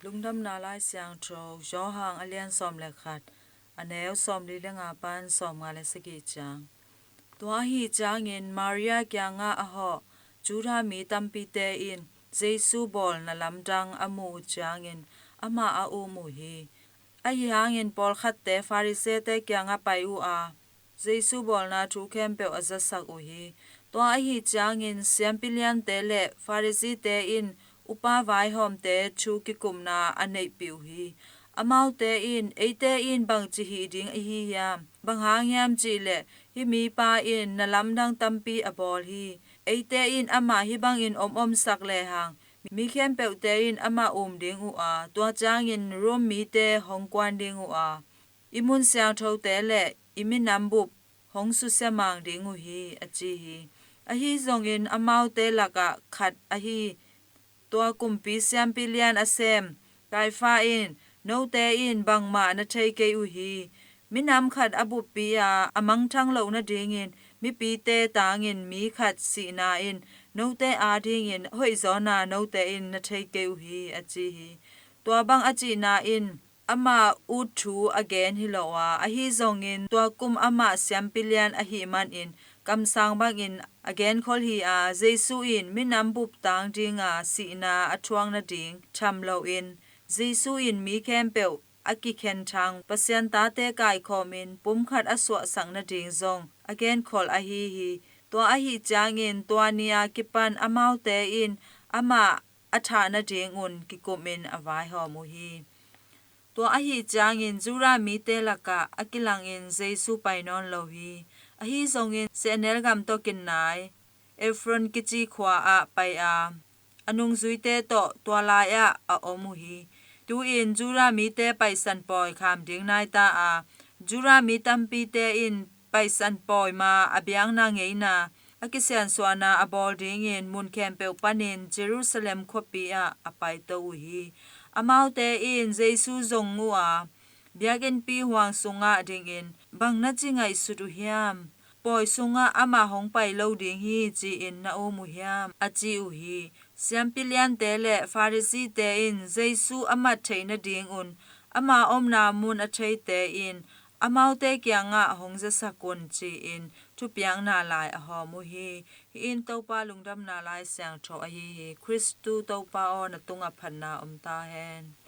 ลุงดำนาไลเสียงโทรย่อห่างอเลียนซอมเลขัดอันแนวซอมลีเลงอาปันซอมงาเลสกิจังตัวฮีจางอินมาริยาแกงอาหอจูรามีตัมปีเตอินเจซูบอลนาลำดังอมูจางอินอามาอาอูมูฮีอาหางอินปอลขัดเตฟาริเซเตแกงอาไปอูอาเจซูบอลนาทูเคมเปออาจัสักอูฮีตัวอาฮีจางอินเซียมปิเลียนเตเลฟาริซีเตอินอุปาไวหอมเตชูกิกุมนาอเนปิวฮีอมาวเตอินเอเตอินบังจิฮีดิงอฮียามบังหางยามจิเลฮิมีปาอินนลำดังตัมปีอบอลฮีเอเตอินอามาฮิบังอินอมสักเลหังมีเข้มเปวเตอินอามาดิงอูอาตัวจางอินรวมมีเตหงกวนดิงอูอาอิมุนเสียงโทเตเลอิมินัมบุบหงสุเสมังดิงอูฮีอจีฮีอฮีซงอินอมาวเตลักะขัดอฮีตัวกุมปีเซียมปิเลียนอเซมไกฟ้าอินโนเตอินบังมานาเทเกอูฮีมินำขัดอบุปียาอมังทั้งเหล่านาดิงินมิปีเตตางินมีขัดสีนาอินโนเตอาดิงินห้อยซอนาโนเตอินนาเทเกอูฮีอจีฮีตัวบังอจีนาอินอามาอุทูอเกนฮิโลวาอหิซงอินตัวกุมอามาเซียมปิเลียนอหิมันอินกำสังบังอินagain call hi a jesu in minam bup tang dinga sina athuang na ding thamlo in jesu in mi campel aki khen thang pasyan ta te kai khomin pum khat aswa sang na ding zong again call a hi to a hi changin to ania kipan amau te in ama atha na ding un ki komin awai ho mu hi to a hi changin jura mi te laka akilang in jesu painon lo hi a hi zongin senel gam to kin nai efron kichi khwa a pai a anung zuite to twala ya a omu hi tu in jura mi te pai san poi kham ding nai ta a jura mi tampi te in pai san poi ma abyang na ngei na akisian swana abol ding in mun campe panin jerusalem khopi a apai to hi amau te in jesu zongu a biagen pi huang sunga ding in bang na chingai sudu hiam poi sunga ama hong pai lo ding hi chi in na o mu hiam achi u hi siam pilian te le pharisi te in jesu ama theina ding un ama omna mun a thei te in amau te kyanga hong ja sakun chi in thu piang na lai a ho mu hi in to pa lungdam na lai sang tho a hi christu to pa on tunga phanna ta hen